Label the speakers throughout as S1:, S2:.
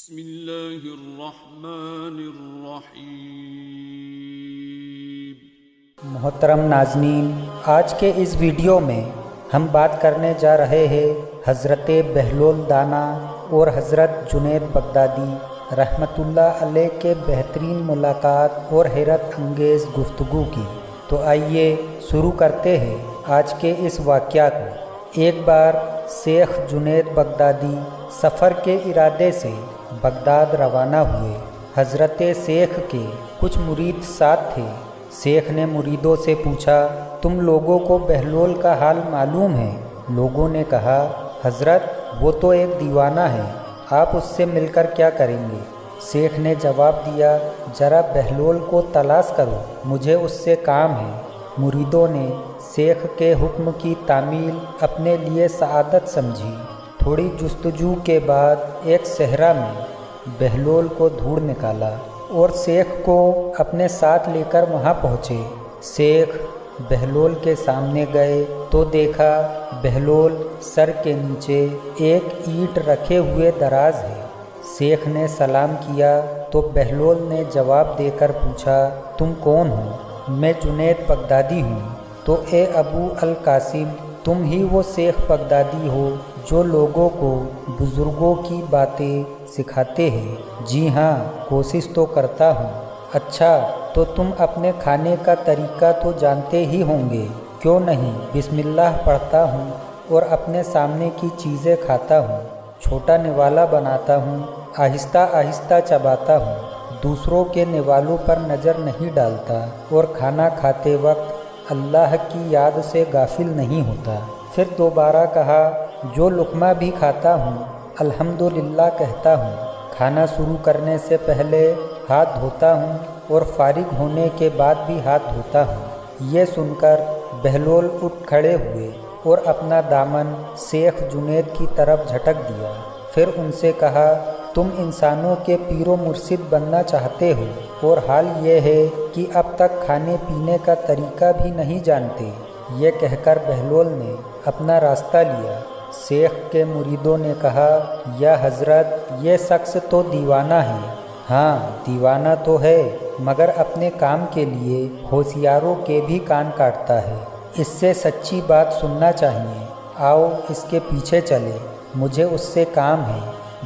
S1: بسم اللہ الرحمن الرحیم۔
S2: محترم ناظرین، آج کے اس ویڈیو میں ہم بات کرنے جا رہے ہیں حضرت بہلول دانا اور حضرت جنید بغدادی رحمۃ اللہ علیہ کے بہترین ملاقات اور حیرت انگیز گفتگو کی۔ تو آئیے شروع کرتے ہیں آج کے اس واقعہ کو۔ ایک بار شیخ جنید بغدادی سفر کے ارادے سے بغداد روانہ ہوئے۔ حضرت شیخ کے کچھ مرید ساتھ تھے۔ شیخ نے مریدوں سے پوچھا، تم لوگوں کو بہلول کا حال معلوم ہے؟ لوگوں نے کہا، حضرت وہ تو ایک دیوانہ ہے، آپ اس سے مل کر کیا کریں گے؟ شیخ نے جواب دیا، ذرا بہلول کو تلاش کرو، مجھے اس سے کام ہے۔ مریدوں نے شیخ کے حکم کی تعمیل اپنے لیے سعادت سمجھی۔ تھوڑی جستجو کے بعد ایک صحرا میں بہلول کو ڈھونڈ نکالا اور شیخ کو اپنے ساتھ لے کر وہاں پہنچے۔ شیخ بہلول کے سامنے گئے تو دیکھا بہلول سر کے نیچے ایک اینٹ رکھے ہوئے دراز ہے۔ شیخ نے سلام کیا تو بہلول نے جواب دے کر پوچھا، تم کون ہو؟ میں جنید بغدادی ہوں۔ تو اے ابو القاسم، تم ہی وہ شیخ بغدادی ہو جو لوگوں کو بزرگوں کی باتیں سکھاتے ہیں؟ جی ہاں، کوشش تو کرتا ہوں۔ اچھا، تو تم اپنے کھانے کا طریقہ تو جانتے ہی ہوں گے؟ کیوں نہیں، بسم اللہ پڑھتا ہوں اور اپنے سامنے کی چیزیں کھاتا ہوں، چھوٹا نوالا بناتا ہوں، آہستہ آہستہ چباتا ہوں، دوسروں کے نوالوں پر نظر نہیں ڈالتا اور کھانا کھاتے وقت اللہ کی یاد سے غافل نہیں ہوتا۔ پھر دوبارہ کہا، جو لقمہ بھی کھاتا ہوں الحمدللہ کہتا ہوں، کھانا شروع کرنے سے پہلے ہاتھ دھوتا ہوں اور فارغ ہونے کے بعد بھی ہاتھ دھوتا ہوں۔ یہ سن کر بہلول اٹھ کھڑے ہوئے اور اپنا دامن شیخ جنید کی طرف جھٹک دیا۔ پھر ان سے کہا، تم انسانوں کے پیر و مرشد بننا چاہتے ہو اور حال یہ ہے کہ اب تک کھانے پینے کا طریقہ بھی نہیں جانتے۔ یہ کہہ کر بہلول نے اپنا راستہ لیا۔ شیخ کے مریدوں نے کہا، یا حضرت یہ شخص تو دیوانہ ہے۔ ہاں دیوانہ تو ہے، مگر اپنے کام کے لیے ہوشیاروں کے بھی کان کاٹتا ہے، اس سے سچی بات سننا چاہیے، آؤ اس کے پیچھے چلے، مجھے اس سے کام ہے۔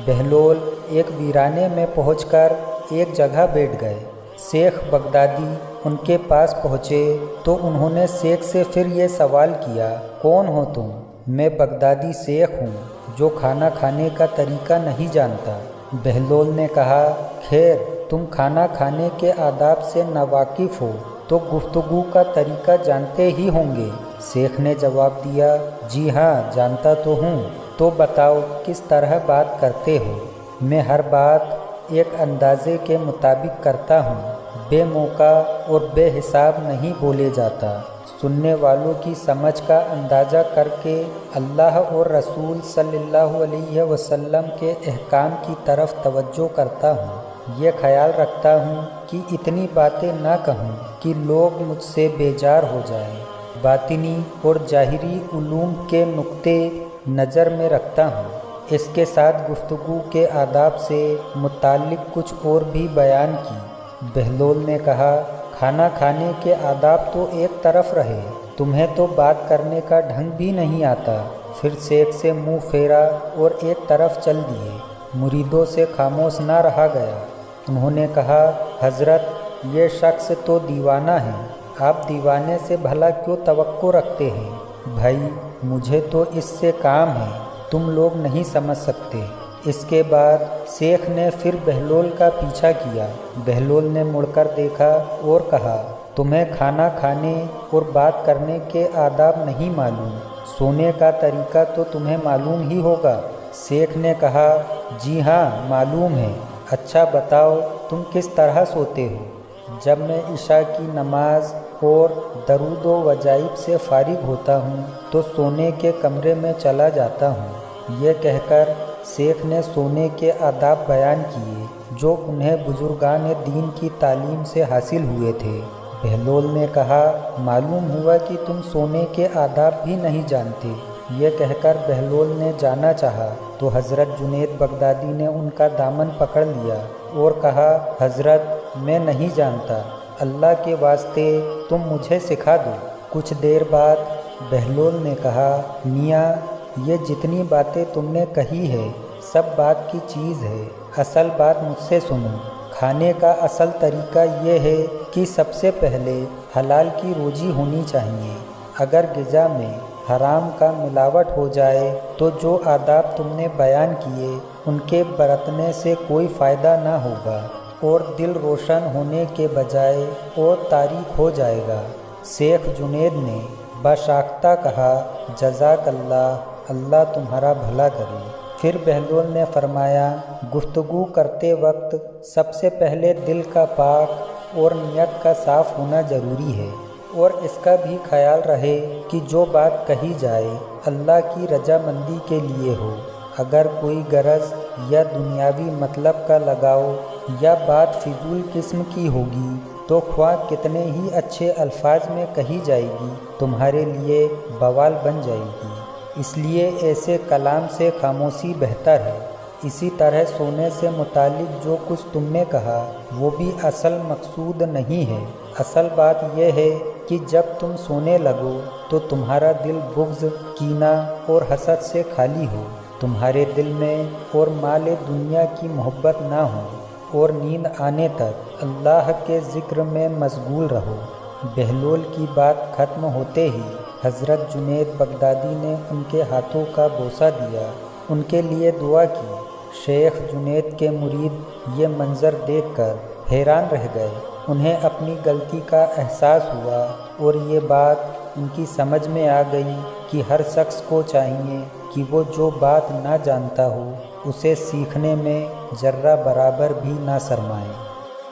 S2: بہلول ایک ویرانے میں پہنچ کر ایک جگہ بیٹھ گئے۔ شیخ بغدادی ان کے پاس پہنچے تو انہوں نے شیخ سے پھر یہ سوال کیا، کون ہو تم؟ میں بغدادی شیخ ہوں جو کھانا کھانے کا طریقہ نہیں جانتا۔ بہلول نے کہا، خیر تم کھانا کھانے کے آداب سے ناواقف ہو تو گفتگو کا طریقہ جانتے ہی ہوں گے۔ شیخ نے جواب دیا، جی ہاں جانتا تو ہوں، تو بتاؤ کس طرح بات کرتے ہو؟ میں ہر بات ایک اندازے کے مطابق کرتا ہوں، بے موقع اور بے حساب نہیں بولے جاتا، سننے والوں کی سمجھ کا اندازہ کر کے اللہ اور رسول صلی اللہ علیہ وسلم کے احکام کی طرف توجہ کرتا ہوں۔ یہ خیال رکھتا ہوں کہ اتنی باتیں نہ کہوں کہ لوگ مجھ سے بیزار ہو جائیں۔ باطنی اور ظاہری علوم کے نقطے نظر میں رکھتا ہوں۔ اس کے ساتھ گفتگو کے آداب سے متعلق کچھ اور بھی بیان کی۔ بہلول نے کہا، کھانا کھانے کے آداب تو ایک طرف رہے، تمہیں تو بات کرنے کا ڈھنگ بھی نہیں آتا۔ پھر شیخ سے منہ پھیرا اور ایک طرف چل دیے۔ مریدوں سے خاموش نہ رہا گیا۔ انہوں نے کہا، حضرت یہ شخص تو دیوانہ ہے، آپ دیوانے سے بھلا کیوں توقع رکھتے ہیں؟ بھائی مجھے تو اس سے کام ہے، تم لوگ نہیں سمجھ سکتے۔ اس کے بعد شیخ نے پھر بہلول کا پیچھا کیا۔ بہلول نے مڑ کر دیکھا اور کہا، تمہیں کھانا کھانے اور بات کرنے کے آداب نہیں معلوم، سونے کا طریقہ تو تمہیں معلوم ہی ہوگا۔ شیخ نے کہا، جی ہاں معلوم ہے۔ اچھا بتاؤ تم کس طرح سوتے ہو؟ جب میں عشاء کی نماز اور درود و وظائف سے فارغ ہوتا ہوں تو سونے کے کمرے میں چلا جاتا ہوں۔ یہ کہہ کر شیخ نے سونے کے آداب بیان کیے جو انہیں بزرگان دین کی تعلیم سے حاصل ہوئے تھے۔ بہلول نے کہا، معلوم ہوا کہ تم سونے کے آداب بھی نہیں جانتے۔ یہ کہہ کر بہلول نے جانا چاہا تو حضرت جنید بغدادی نے ان کا دامن پکڑ لیا اور کہا، حضرت میں نہیں جانتا، اللہ کے واسطے تم مجھے سکھا دو۔ کچھ دیر بعد بہلول نے کہا، میاں یہ جتنی باتیں تم نے کہی ہے سب بات کی چیز ہے، اصل بات مجھ سے سنو۔ کھانے کا اصل طریقہ یہ ہے کہ سب سے پہلے حلال کی روزی ہونی چاہیے۔ اگر غذا میں حرام کا ملاوٹ ہو جائے تو جو آداب تم نے بیان کیے ان کے برتنے سے کوئی فائدہ نہ ہوگا اور دل روشن ہونے کے بجائے اور تاریک ہو جائے گا۔ شیخ جنید نے باشاختہ کہا، جزاک اللہ، اللہ تمہارا بھلا کرے۔ پھر بہلول نے فرمایا، گفتگو کرتے وقت سب سے پہلے دل کا پاک اور نیت کا صاف ہونا ضروری ہے، اور اس کا بھی خیال رہے کہ جو بات کہی جائے اللہ کی رضامندی کے لیے ہو۔ اگر کوئی غرض یا دنیاوی مطلب کا لگاؤ یا بات فضول قسم کی ہوگی تو خواہ کتنے ہی اچھے الفاظ میں کہی جائے گی تمہارے لیے بوال بن جائے گی۔ اس لیے ایسے کلام سے خاموشی بہتر ہے۔ اسی طرح سونے سے متعلق جو کچھ تم نے کہا وہ بھی اصل مقصود نہیں ہے۔ اصل بات یہ ہے کہ جب تم سونے لگو تو تمہارا دل بغض، کینہ اور حسد سے خالی ہو، تمہارے دل میں اور مال دنیا کی محبت نہ ہو، اور نیند آنے تک اللہ کے ذکر میں مشغول رہو۔ بہلول کی بات ختم ہوتے ہی حضرت جنید بغدادی نے ان کے ہاتھوں کا بوسہ دیا، ان کے لیے دعا کی۔ شیخ جنید کے مرید یہ منظر دیکھ کر حیران رہ گئے۔ انہیں اپنی غلطی کا احساس ہوا اور یہ بات ان کی سمجھ میں آ گئی کہ ہر شخص کو چاہیے کہ وہ جو بات نہ جانتا ہو اسے سیکھنے میں ذرہ برابر بھی نہ شرمائے۔